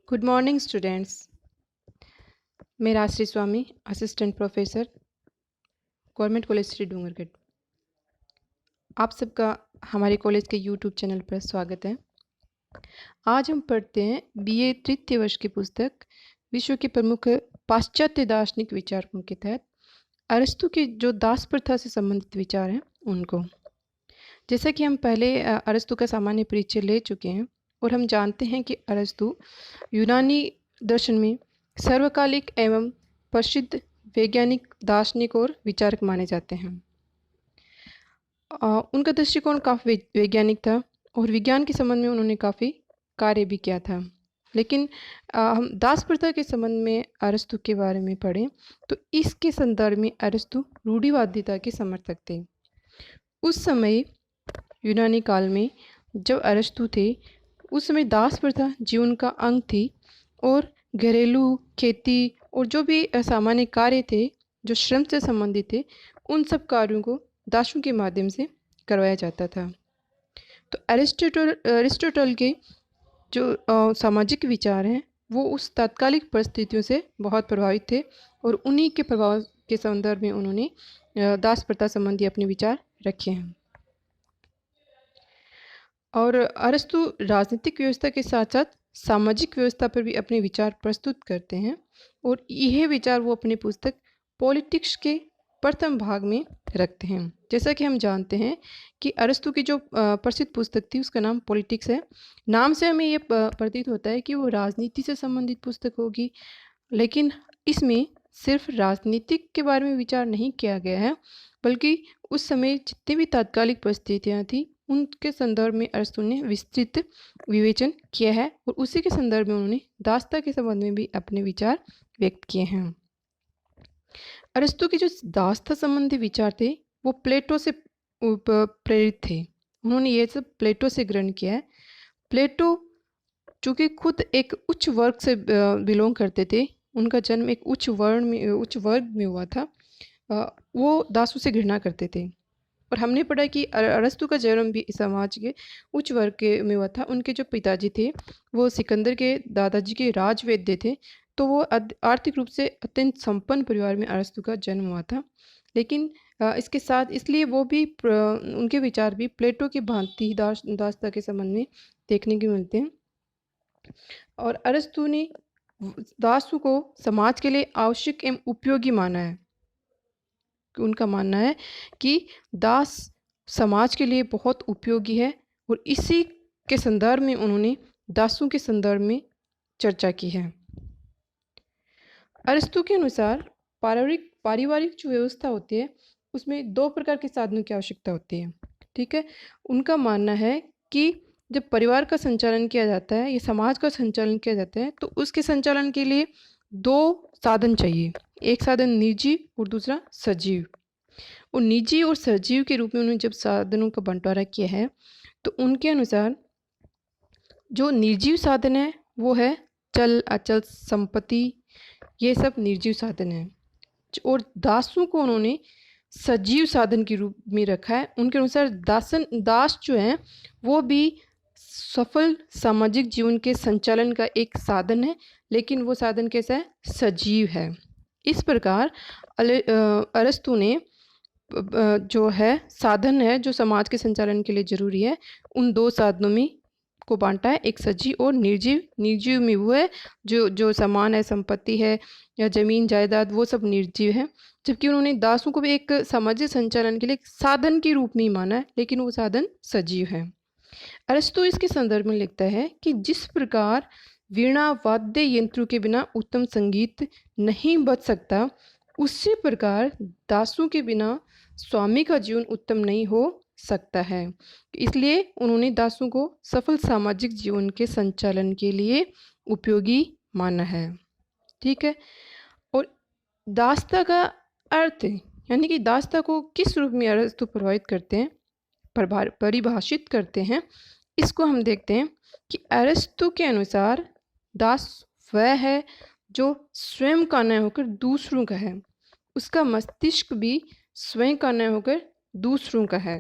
Good morning students. मैं Rajshree Swami, assistant professor, government college Sri Dungargarh. आप सबका हमारे कॉलेज के यूट्यूब चैनल पर स्वागत है। आज हम पढ़ते हैं बीए तृतीय वर्ष की पुस्तक विश्व के प्रमुख पाश्चात्य दार्शनिक विचारकों के तहत अरस्तु के जो दास प्रथा से संबंधित विचार हैं उनको। जैसा कि हम पहले अरस्तु का सामान्य परिचय ले चुके हैं और हम जानते हैं कि अरस्तु यूनानी दर्शन में सर्वकालिक एवं प्रसिद्ध वैज्ञानिक, दार्शनिक और विचारक माने जाते हैं। उनका दृष्टिकोण काफ़ी वैज्ञानिक था और विज्ञान के संबंध में उन्होंने काफ़ी कार्य भी किया था। लेकिन हम दास प्रथा के संबंध में अरस्तु के बारे में पढ़ें तो इसके संदर्भ में अरस्तु रूढ़िवादिता के समर्थक थे। उस समय यूनानी काल में जब अरस्तु थे उस समय दास प्रथा जीवन का अंग थी और घरेलू, खेती और जो भी सामान्य कार्य थे जो श्रम से संबंधित थे उन सब कार्यों को दासों के माध्यम से करवाया जाता था। तो अरिस्टोटल के जो सामाजिक विचार हैं वो उस तात्कालिक परिस्थितियों से बहुत प्रभावित थे और उन्हीं के प्रभाव के संदर्भ में उन्होंने दास प्रथा संबंधी अपने विचार रखे हैं। और अरस्तु राजनीतिक व्यवस्था के साथ साथ सामाजिक व्यवस्था पर भी अपने विचार प्रस्तुत करते हैं और यह विचार वो अपनी पुस्तक पॉलिटिक्स के प्रथम भाग में रखते हैं। जैसा कि हम जानते हैं कि अरस्तु की जो प्रसिद्ध पुस्तक थी उसका नाम पॉलिटिक्स है। नाम से हमें ये प्रतीत होता है कि वो राजनीति से संबंधित पुस्तक होगी, लेकिन इसमें सिर्फ राजनीतिक के बारे में विचार नहीं किया गया है, बल्कि उस समय जितनी भी तात्कालिक परिस्थितियाँ थी उनके संदर्भ में अरस्तु ने विस्तृत विवेचन किया है और उसी के संदर्भ में उन्होंने दासता के संबंध में भी अपने विचार व्यक्त किए हैं। अरस्तु के जो दासता संबंधी विचार थे वो प्लेटो से प्रेरित थे। उन्होंने ये सब प्लेटो से ग्रहण किया है। प्लेटो चूँकि खुद एक उच्च वर्ग से बिलोंग करते थे, उनका जन्म एक उच्च वर्ग में हुआ था, वो दासों से घृणा करते थे। और हमने पढ़ा कि अरस्तु का जन्म भी समाज के उच्च वर्ग के में हुआ था। उनके जो पिताजी थे वो सिकंदर के दादाजी के राजवैद्य थे, तो वो आर्थिक रूप से अत्यंत संपन्न परिवार में अरस्तु का जन्म हुआ था। लेकिन इसके साथ इसलिए वो भी उनके विचार भी प्लेटो की भांति दासता के संबंध में देखने को मिलते हैं। और अरस्तु ने दासों को समाज के लिए आवश्यक एवं उपयोगी माना है। उनका मानना है कि दास समाज के लिए बहुत उपयोगी है और इसी के संदर्भ में उन्होंने दासों के संदर्भ में चर्चा की है। अरस्तु के अनुसार पारिवारिक जो व्यवस्था होती है उसमें दो प्रकार के साधनों की आवश्यकता होती है। ठीक है, उनका मानना है कि जब परिवार का संचालन किया जाता है या समाज का संचालन किया जाता है तो उसके संचालन के लिए दो साधन चाहिए। एक साधन निर्जीव और दूसरा सजीव। और निजी और सजीव के रूप में उन्होंने जब साधनों का बंटवारा किया है तो उनके अनुसार जो निर्जीव साधन है वो है चल अचल संपत्ति, ये सब निर्जीव साधन है। और दासों को उन्होंने सजीव साधन के रूप में रखा है। उनके अनुसार दास जो है वो भी सफल सामाजिक जीवन के संचालन का एक साधन है, लेकिन वो साधन कैसा है? सजीव है। इस प्रकार अरस्तु ने जो है साधन है जो समाज के संचालन के लिए जरूरी है उन दो साधनों में को बांटा है, एक सजीव और निर्जीव। निर्जीव में वो है जो सामान है, संपत्ति है या जमीन जायदाद, वो सब निर्जीव है। जबकि उन्होंने दासों को भी एक सामाजिक संचालन के लिए साधन के रूप में ही माना है, लेकिन वो साधन सजीव है। अरस्तु इसके संदर्भ में लिखता है कि जिस प्रकार वीणा वाद्य यंत्रों के बिना उत्तम संगीत नहीं बच सकता, उसी प्रकार दासों के बिना स्वामी का जीवन उत्तम नहीं हो सकता है। इसलिए उन्होंने दासों को सफल सामाजिक जीवन के संचालन के लिए उपयोगी माना है। ठीक है, और दासता का अर्थ यानी कि दासता को किस रूप में अरस्तु परिभाषित करते हैं, इसको हम देखते हैं कि अरस्तु के अनुसार दास वह है जो स्वयं का न होकर दूसरों का है, उसका मस्तिष्क भी स्वयं का न होकर दूसरों का है।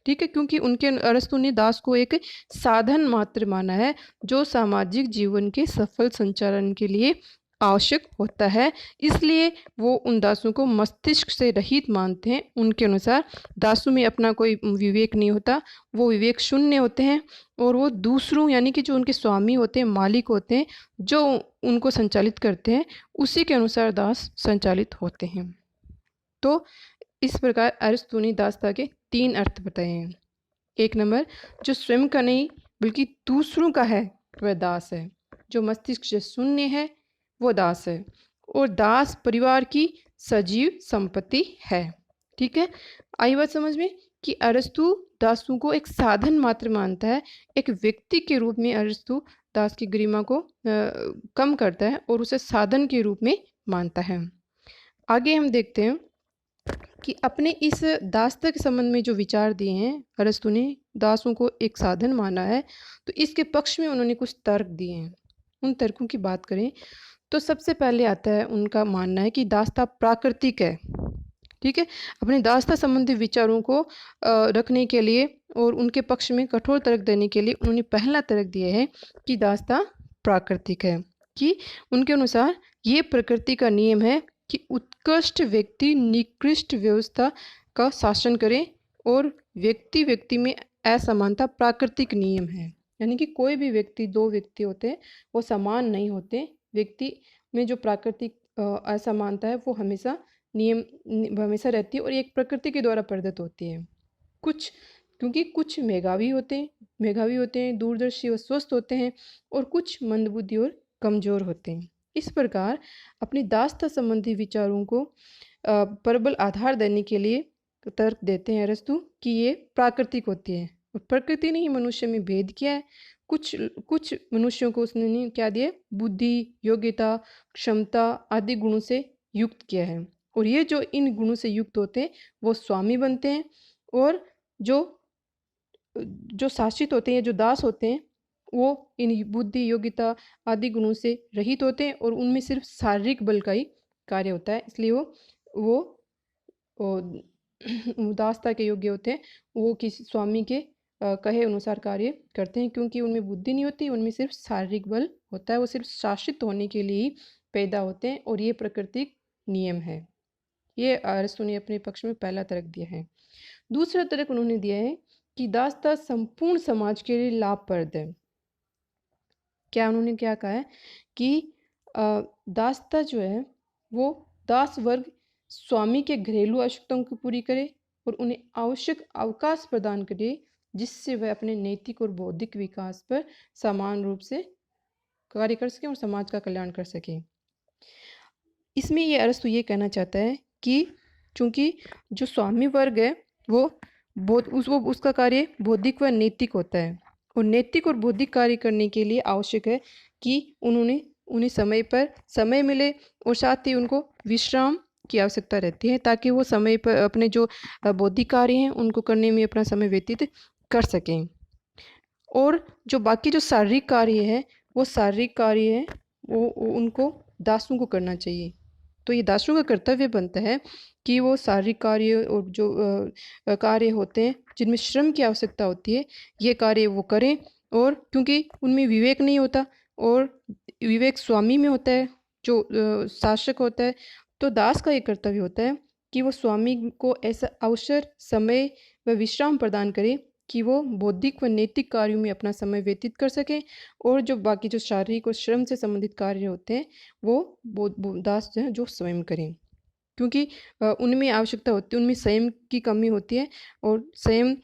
ठीक है, क्योंकि उनके अरस्तु ने दास को एक साधन मात्र माना है जो सामाजिक जीवन के सफल संचालन के लिए आवश्यक होता है। इसलिए वो उन दासों को मस्तिष्क से रहित मानते हैं। उनके अनुसार दासों में अपना कोई विवेक नहीं होता, वो विवेक शून्य होते हैं और वो दूसरों यानी कि जो उनके स्वामी होते हैं, मालिक होते हैं, जो उनको संचालित करते हैं, उसी के अनुसार दास संचालित होते हैं। तो इस प्रकार अरिस्तु ने दासता के 3 अर्थ बताए हैं। 1 नंबर, जो स्वयं का नहीं बल्कि दूसरों का है वह दास है। जो मस्तिष्क से शून्य है वो दास है। और दास परिवार की सजीव संपत्ति है। ठीक है, आई बात समझ में कि अरिस्तु दासों को एक साधन मात्र मानता है। एक व्यक्ति के रूप में अरिस्तु दास की गरिमा को कम करता है और उसे साधन के रूप में मानता है। आगे हम देखते हैं कि अपने इस दासता के संबंध में जो विचार दिए हैं अरिस्तु ने, दासों को एक साधन माना है, तो इसके पक्ष में उन्होंने कुछ तर्क दिए हैं। उन तर्कों की बात करें तो सबसे पहले आता है उनका मानना है कि दासता प्राकृतिक है। ठीक है, अपने दासता संबंधी विचारों को रखने के लिए और उनके पक्ष में कठोर तर्क देने के लिए उन्होंने पहला तर्क दिया है कि दासता प्राकृतिक है, कि उनके अनुसार ये प्रकृति का नियम है कि उत्कृष्ट व्यक्ति निकृष्ट व्यवस्था का शासन करे और व्यक्ति व्यक्ति में असमानता प्राकृतिक नियम है। यानी कि कोई भी व्यक्ति, 2 व्यक्ति होते हैं वो समान नहीं होते। व्यक्ति में जो प्राकृतिक असमानता है वो हमेशा हमेशा रहती है और एक प्रकृति के द्वारा प्रदत्त होती है। क्योंकि कुछ मेधावी होते हैं, दूरदर्शी और स्वस्थ होते हैं, और कुछ मंदबुद्धि और कमज़ोर होते हैं। इस प्रकार अपनी दासता संबंधी विचारों को प्रबल आधार देने के लिए तर्क देते हैं अरिस्तु कि ये प्राकृतिक होती है और प्रकृति ने ही मनुष्य में भेद किया है। कुछ मनुष्यों को उसने क्या दिया, बुद्धि, योग्यता, क्षमता आदि गुणों से युक्त किया है, और ये जो इन गुणों से युक्त होते हैं वो स्वामी बनते हैं, और जो शासित होते हैं, जो दास होते हैं, वो इन बुद्धि, योग्यता आदि गुणों से रहित होते हैं और उनमें सिर्फ शारीरिक बल का ही कार्य होता है। इसलिए वो दासता के योग्य होते हैं। वो किसी स्वामी के कहे अनुसार कार्य करते हैं, क्योंकि उनमें बुद्धि नहीं होती, उनमें सिर्फ शारीरिक बल होता है। वो सिर्फ शासित होने के लिए ही पैदा होते हैं और ये प्राकृतिक नियम है। ये अरिस्तु ने अपने पक्ष में पहला तर्क दिया है। दूसरा तर्क उन्होंने दिया है कि दासता संपूर्ण समाज के लिए लाभप्रद है। उन्होंने क्या कहा है कि दासता जो है वो दास वर्ग स्वामी के घरेलू आवश्यकताओं को पूरी करे और उन्हें आवश्यक अवकाश प्रदान करे, जिससे वह अपने नैतिक और बौद्धिक विकास पर समान रूप से कार्य कर सके और समाज का कल्याण कर सके। इसमें ये अरिस्तु ये कहना चाहता है कि चूंकि जो स्वामी वर्ग है वो उसका कार्य बौद्धिक व नैतिक होता है, और नैतिक और बौद्धिक कार्य करने के लिए आवश्यक है कि उन्हें समय पर समय मिले, और साथ ही उनको विश्राम की आवश्यकता रहती है, ताकि वो समय पर अपने जो बौद्धिक कार्य हैं उनको करने में अपना समय व्यतीत कर सकें। और जो बाकी जो शारीरिक कार्य है वो उनको दासों को करना चाहिए। तो ये दासों का कर्तव्य बनता है कि वो शारीरिक कार्य और जो कार्य होते हैं जिनमें श्रम की आवश्यकता होती है, ये कार्य वो करें। और क्योंकि उनमें विवेक नहीं होता और विवेक स्वामी में होता है, जो शासक होता है, तो दास का ये कर्तव्य होता है कि वो स्वामी को ऐसा अवसर, समय व विश्राम प्रदान करे कि वो बौद्धिक व नैतिक कार्यों में अपना समय व्यतीत कर सकें, और जो बाकी जो शारीरिक और श्रम से संबंधित कार्य होते हैं वो दास जो है जो स्वयं करें, क्योंकि उनमें आवश्यकता होती है, उनमें संयम की कमी होती है, और संयम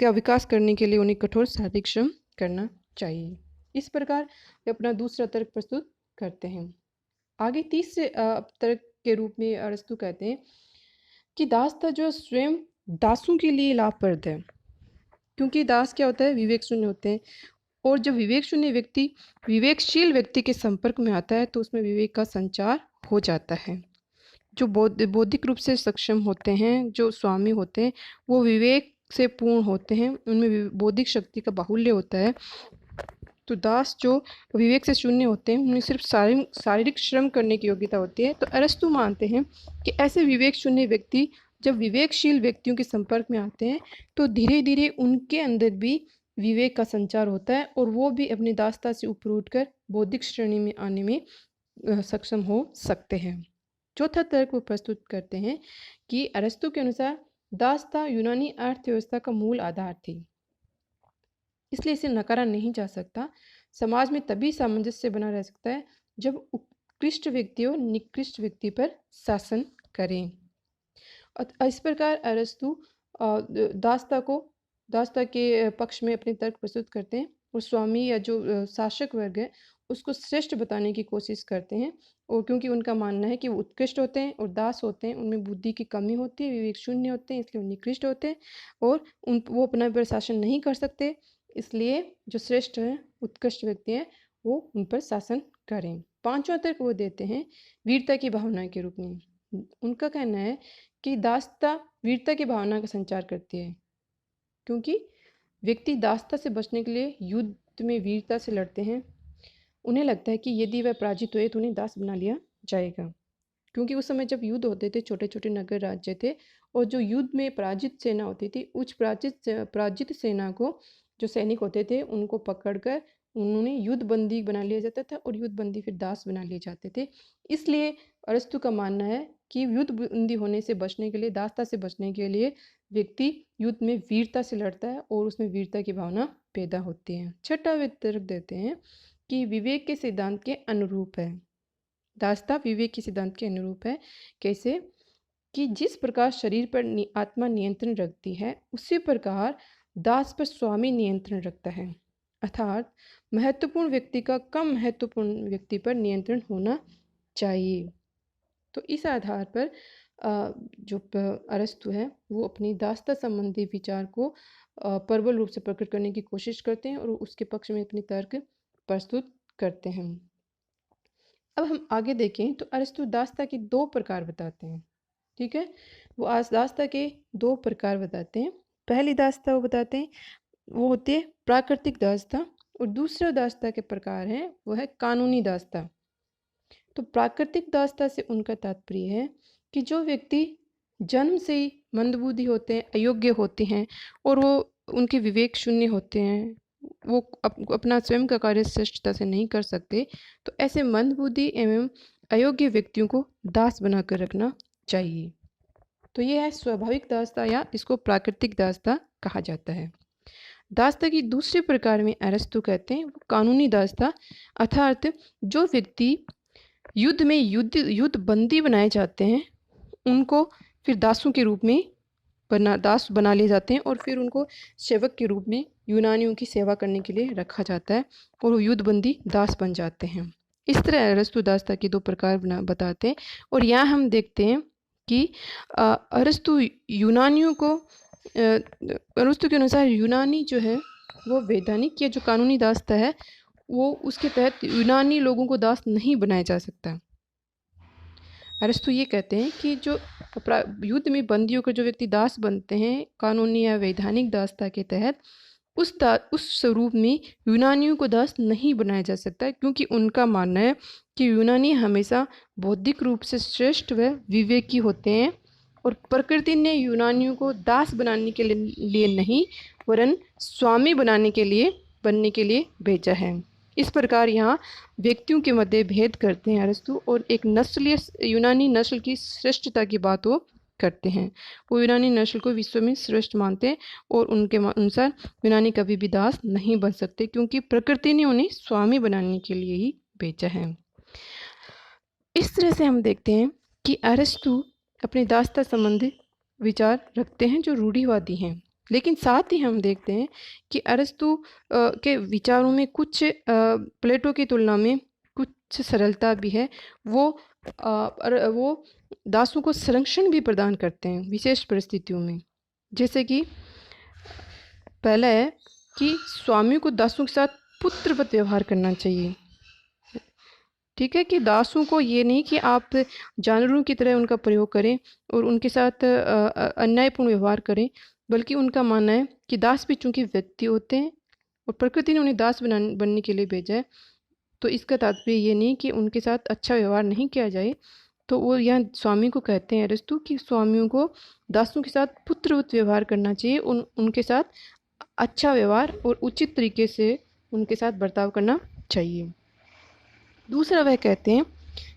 का विकास करने के लिए उन्हें कठोर शारीरिक श्रम करना चाहिए। इस प्रकार वे अपना दूसरा तर्क प्रस्तुत करते हैं। आगे तीसरे तर्क के रूप में अरिस्तु कहते हैं कि दासता जो स्वयं दासों के लिए लाभप्रद है, क्योंकि दास क्या होता है, विवेक शून्य होते हैं, और जब विवेक शून्य व्यक्ति विवेकशील व्यक्ति के संपर्क में आता है तो उसमें विवेक का संचार हो जाता है। जो बौद्धिक रूप से सक्षम होते हैं, जो स्वामी होते हैं, वो विवेक से पूर्ण होते हैं, उनमें बौद्धिक शक्ति का बाहुल्य होता है। तो दास जो विवेक से शून्य होते हैं उन्हें सिर्फ शारीरिक श्रम करने की योग्यता होती है। तो अरिस्तु मानते हैं कि ऐसे विवेक शून्य व्यक्ति जब विवेकशील व्यक्तियों के संपर्क में आते हैं तो धीरे धीरे उनके अंदर भी विवेक का संचार होता है और वो भी अपनी दासता से ऊपर उठकर बौद्धिक श्रेणी में आने में सक्षम हो सकते हैं। चौथा तर्क वो प्रस्तुत करते हैं कि अरस्तु के अनुसार दासता यूनानी अर्थव्यवस्था का मूल आधार थी, इसलिए इसे नकारा नहीं जा सकता। समाज में तभी सामंजस्य बना रह सकता है जब उत्कृष्ट व्यक्ति और निकृष्ट व्यक्ति पर शासन करें। इस प्रकार अरस्तु दासता के पक्ष में अपने तर्क प्रस्तुत करते हैं और स्वामी या जो शासक वर्ग है उसको श्रेष्ठ बताने की कोशिश करते हैं। और क्योंकि उनका मानना है कि वो उत्कृष्ट होते हैं और दास होते हैं उनमें बुद्धि की कमी होती है, विवेक शून्य होते हैं, इसलिए वो निकृष्ट होते हैं और वो अपना पर शासन नहीं कर सकते, इसलिए जो श्रेष्ठ हैं उत्कृष्ट व्यक्ति हैं वो उन पर शासन करें। पांचवा तर्क वो देते हैं वीरता की भावना के रूप में। उनका कहना है कि दासता वीरता की भावना का संचार करती है, क्योंकि व्यक्ति दासता से बचने के लिए युद्ध में वीरता से लड़ते हैं। उन्हें लगता है कि यदि वह पराजित हुए तो उन्हें दास बना लिया जाएगा, क्योंकि उस समय जब युद्ध होते थे छोटे छोटे नगर राज्य थे और जो युद्ध में पराजित सेना होती थी उस पराजित सेना को जो सैनिक होते थे उनको पकड़कर उन्होंने युद्ध बंदी बना लिया जाता था और युद्ध बंदी फिर दास बना लिए जाते थे। इसलिए अरस्तु का मानना है कि युद्ध बंदी होने से बचने के लिए, दासता से बचने के लिए व्यक्ति युद्ध में वीरता से लड़ता है और उसमें वीरता की भावना पैदा होती है। छठा वे तर्क देते हैं कि विवेक के सिद्धांत के अनुरूप है। दासता विवेक के सिद्धांत के अनुरूप है। कैसे? कि जिस प्रकार शरीर पर आत्मा नियंत्रण रखती है उसी प्रकार दास पर स्वामी नियंत्रण रखता है, अर्थात महत्वपूर्ण व्यक्ति का कम महत्वपूर्ण व्यक्ति पर नियंत्रण होना चाहिए। तो इस आधार पर जो अरस्तु है वो अपनी दासता संबंधी विचार को प्रबल रूप से प्रकट करने की कोशिश करते हैं और उसके पक्ष में अपनी तर्क प्रस्तुत करते हैं। अब हम आगे देखें तो अरस्तु दासता के दो प्रकार बताते हैं। ठीक है, वो आज दासता के दो प्रकार बताते हैं। पहली दासता वो बताते हैं वो होती है प्राकृतिक दासता और दूसरा दासता के प्रकार है वो है कानूनी दासता। तो प्राकृतिक दासता से उनका तात्पर्य है कि जो व्यक्ति जन्म से ही मंदबुद्धि होते हैं, अयोग्य होते हैं और वो उनके विवेक शून्य होते हैं, वो अपना स्वयं का कार्य श्रेष्ठता से नहीं कर सकते, तो ऐसे मंदबुद्धि एवं अयोग्य व्यक्तियों को दास बनाकर रखना चाहिए। तो ये है स्वाभाविक दासता या इसको प्राकृतिक दासता कहा जाता है। दासता की दूसरे प्रकार में अरस्तु कहते हैं वो कानूनी दासता, अर्थात जो व्यक्ति युद्ध में युद्ध बंदी बनाए जाते हैं उनको फिर दासों के रूप में दास बना लिए जाते हैं और फिर उनको सेवक के रूप में यूनानियों की सेवा करने के लिए रखा जाता है और वो युद्ध बंदी दास बन जाते हैं। इस तरह अरस्तु दासता के दो प्रकार बताते हैं। और यहाँ हम देखते हैं कि अरस्तु यूनानियों को अरस्तु के अनुसार यूनानी जो है वो वैधानिक या जो कानूनी दासता है वो उसके तहत यूनानी लोगों को दास नहीं बनाया जा सकता। अरस्तु ये कहते हैं कि जो युद्ध में बंदियों के जो व्यक्ति दास बनते हैं कानूनी या वैधानिक दासता के तहत उस स्वरूप में यूनानियों को दास नहीं बनाया जा सकता, क्योंकि उनका मानना है कि यूनानी हमेशा बौद्धिक रूप से श्रेष्ठ व विवेकी होते हैं और प्रकृति ने यूनानियों को दास बनाने के लिए नहीं वरन स्वामी बनने के लिए भेजा है। इस प्रकार यहाँ व्यक्तियों के मध्य भेद करते हैं अरस्तु और एक नस्लीय यूनानी नस्ल की श्रेष्ठता की बात वो करते हैं। वो यूनानी नस्ल को विश्व में श्रेष्ठ मानते हैं और उनके अनुसार यूनानी कभी भी दास नहीं बन सकते, क्योंकि प्रकृति ने उन्हें स्वामी बनाने के लिए ही भेजा है। इस तरह से हम देखते हैं कि अरस्तु अपने दासता संबंधी विचार रखते हैं जो रूढ़िवादी हैं, लेकिन साथ ही हम देखते हैं कि अरस्तु के विचारों में कुछ प्लेटो की तुलना में कुछ सरलता भी है। वो दासों को संरक्षण भी प्रदान करते हैं विशेष परिस्थितियों में। जैसे कि पहला है कि स्वामी को दासों के साथ पुत्रवत व्यवहार करना चाहिए। ठीक है, कि दासों को ये नहीं कि आप जानवरों की तरह उनका प्रयोग करें और उनके साथ अन्यायपूर्ण व्यवहार करें, बल्कि उनका मानना है कि दास भी चूंकि व्यक्ति होते हैं और प्रकृति ने उन्हें दास बनने के लिए भेजा है, तो इसका तात्पर्य ये नहीं कि उनके साथ अच्छा व्यवहार नहीं किया जाए, तो वो यहाँ स्वामी को कहते हैं अरस्तु कि स्वामियों को दासों के साथ पुत्रवत व्यवहार करना चाहिए, उनके साथ अच्छा व्यवहार और उचित तरीके से उनके साथ बर्ताव करना चाहिए। दूसरा वह कहते हैं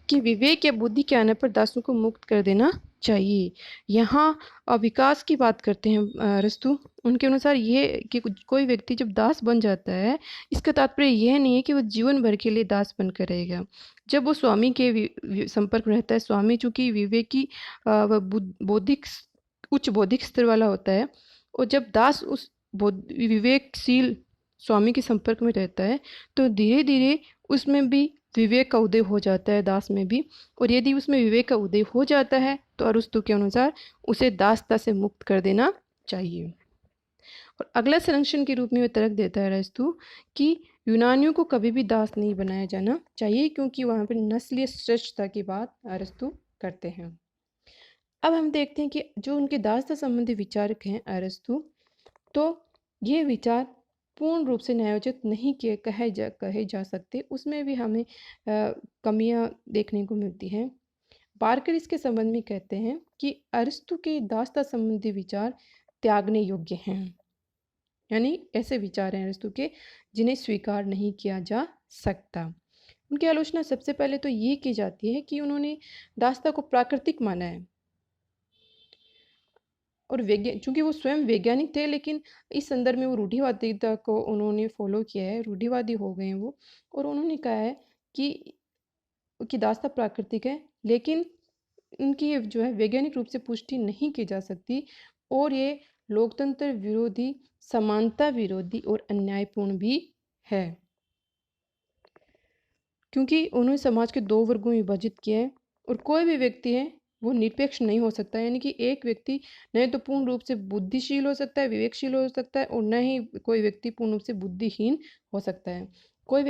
कि विवेक या बुद्धि के आने पर दासों को मुक्त कर देना चाहिए। यहाँ विकास की बात करते हैं अरस्तु। उनके अनुसार ये कि कोई व्यक्ति जब दास बन जाता है, इसका तात्पर्य यह नहीं है कि वो जीवन भर के लिए दास बनकर रहेगा। जब वो स्वामी के संपर्क में रहता है, स्वामी चूंकि विवेकी व बौद्धिक उच्च बौद्धिक स्तर वाला होता है, और जब दास उस विवेकशील स्वामी के संपर्क में रहता है, तो धीरे धीरे उसमें भी विवेक का उदय हो जाता है, दास में भी। और यदि उसमें विवेक का उदय हो जाता है तो अरस्तु के अनुसार उसे दासता से मुक्त कर देना चाहिए। और अगला संरक्षण के रूप में वह तर्क देता है अरस्तु कि यूनानियों को कभी भी दास नहीं बनाया जाना चाहिए, क्योंकि वहाँ पर नस्लीय श्रेष्ठता की बात अरस्तु करते हैं। अब हम देखते हैं कि जो उनके दासता संबंधी विचारक हैं अरस्तु, तो ये विचार पूर्ण रूप से न्यायोचित नहीं कहे जा सकते, उसमें भी हमें कमियां देखने को मिलती हैं। बारकर इसके संबंध में कहते हैं कि अरस्तु के दासता संबंधी विचार त्यागने योग्य हैं, यानी ऐसे विचार हैं अरस्तु के जिन्हें स्वीकार नहीं किया जा सकता। उनकी आलोचना सबसे पहले तो ये की जाती है कि उन्होंने दासता को प्राकृतिक माना है, और चूंकि वो स्वयं वैज्ञानिक थे, लेकिन इस संदर्भ में वो रूढ़िवादिता को उन्होंने फॉलो किया है, रूढ़िवादी हो गए हैं वो। और उन्होंने कहा है कि दास्ता प्राकृतिक है, लेकिन इनकी जो है वैज्ञानिक रूप से पुष्टि नहीं की जा सकती, और ये लोकतंत्र विरोधी, समानता विरोधी और अन्यायपूर्ण भी है, क्योंकि उन्होंने समाज के दो वर्गों में विभाजित किया है। और कोई भी व्यक्ति है वो निरपेक्ष नहीं हो सकता, यानी कि एक व्यक्ति न तो पूर्ण रूप से बुद्धिशील हो सकता है, विवेकशील हो सकता है, और न ही कोई व्यक्ति पूर्ण रूप से बुद्धिहीन हो सकता है। कोई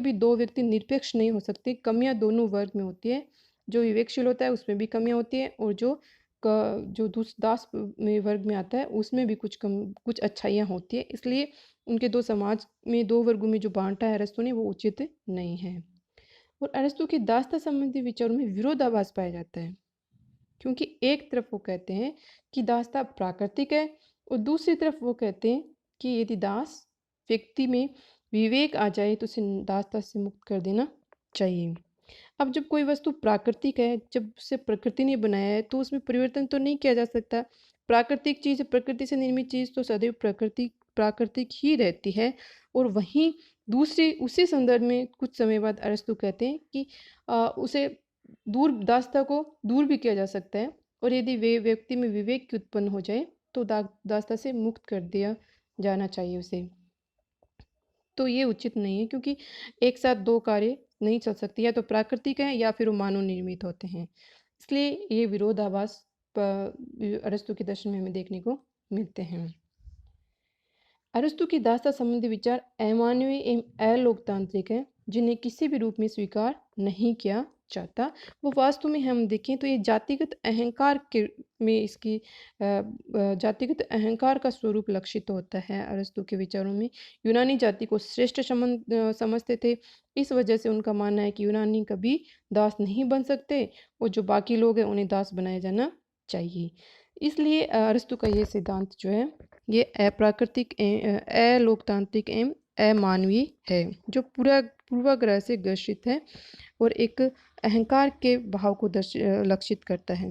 भी दो व्यक्ति निरपेक्ष नहीं हो सकते, कमियां दोनों वर्ग में होती है। जो विवेकशील होता है उसमें भी कमियां होती है, और जो दास में वर्ग में आता है उसमें भी कुछ अच्छाइयाँ होती है। इसलिए उनके दो समाज में दो वर्गों में जो बांटा है अरस्तु ने, वो उचित नहीं है। और अरस्तु के दास्ता संबंधी विचारों में विरोधाभास पाया जाता है, क्योंकि एक तरफ वो कहते हैं कि दास्ता प्राकृतिक है, और दूसरी तरफ वो कहते हैं कि यदि दास व्यक्ति में विवेक आ जाए तो उसे दास्ता से मुक्त कर देना चाहिए। अब जब कोई वस्तु प्राकृतिक है, जब उसे प्रकृति ने बनाया है, तो उसमें परिवर्तन तो नहीं किया जा सकता। प्राकृतिक चीज़, प्रकृति से निर्मित चीज़ तो सदैव प्राकृतिक ही रहती है। और वहीं दूसरी उसी संदर्भ में कुछ समय बाद अरस्तु कहते हैं कि उसे दास्ता को दूर भी किया जा सकता है, और यदि वे व्यक्ति में विवेक की उत्पन्न हो जाए तो दास्ता से मुक्त कर दिया जाना चाहिए उसे। तो ये उचित नहीं है, क्योंकि एक साथ दो कार्य नहीं चल सकती, या तो प्राकृतिक है या फिर वो मानव निर्मित होते हैं। इसलिए ये विरोधाभास अरस्तु के दर्शन में हमें देखने को मिलते हैं। अरस्तु की दास्ता संबंधी विचार अमानवीय एवं अलोकतांत्रिक है, जिन्हें किसी भी रूप में स्वीकार नहीं किया जाता। वो वास्तव में हम देखें तो ये जातिगत अहंकार में इसकी जातिगत अहंकार का स्वरूप लक्षित होता है। अरस्तु के विचारों में यूनानी जाति को श्रेष्ठ समझते थे। इस वजह से उनका मानना है कि यूनानी कभी दास नहीं बन सकते, और जो बाकी लोग हैं उन्हें दास बनाया जाना चाहिए। इसलिए अरस्तु का ये सिद्धांत जो है ये अप्राकृतिक अलोकतांत्रिक एवं अमानवीय है, जो पूर्वाग्रह से ग्रसित है और एक अहंकार के भाव को लक्षित करता है।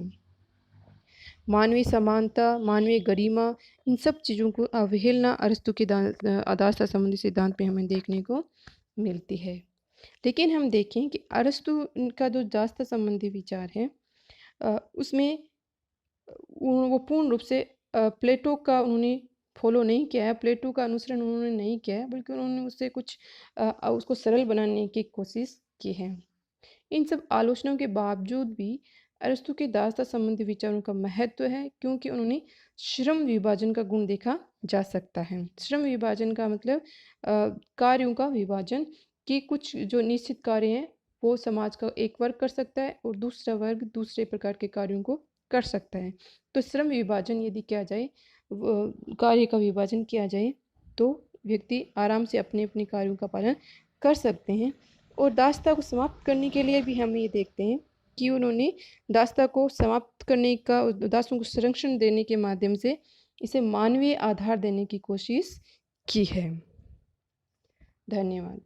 मानवीय समानता, मानवीय गरिमा, इन सब चीज़ों को अवहेलना अरस्तु के दास्ता संबंधी सिद्धांत में हमें देखने को मिलती है। लेकिन हम देखें कि अरस्तु का जो दास्ता संबंधी विचार है उसमें वो पूर्ण रूप से प्लेटो का उन्होंने फॉलो नहीं किया है, प्लेटो का अनुसरण उन्होंने नहीं किया है, बल्कि उन्होंने उससे उसको सरल बनाने की कोशिश की है। इन सब आलोचनाओं के बावजूद भी अरस्तु के दास्ता संबंधी विचारों का महत्व है, क्योंकि उन्होंने श्रम विभाजन का गुण देखा जा सकता है। श्रम विभाजन का मतलब कार्यों का विभाजन, कि कुछ जो निश्चित कार्य हैं वो समाज का एक वर्ग कर सकता है और दूसरा वर्ग दूसरे प्रकार के कार्यों को कर सकता है। तो श्रम विभाजन यदि किया जाए, कार्य का विभाजन किया जाए, तो व्यक्ति आराम से अपने अपने कार्यों का पालन कर सकते हैं। और दास्ता को समाप्त करने के लिए भी हम ये देखते हैं कि उन्होंने दास्ता को समाप्त करने का, दास्तों को संरक्षण देने के माध्यम से इसे मानवीय आधार देने की कोशिश की है। धन्यवाद।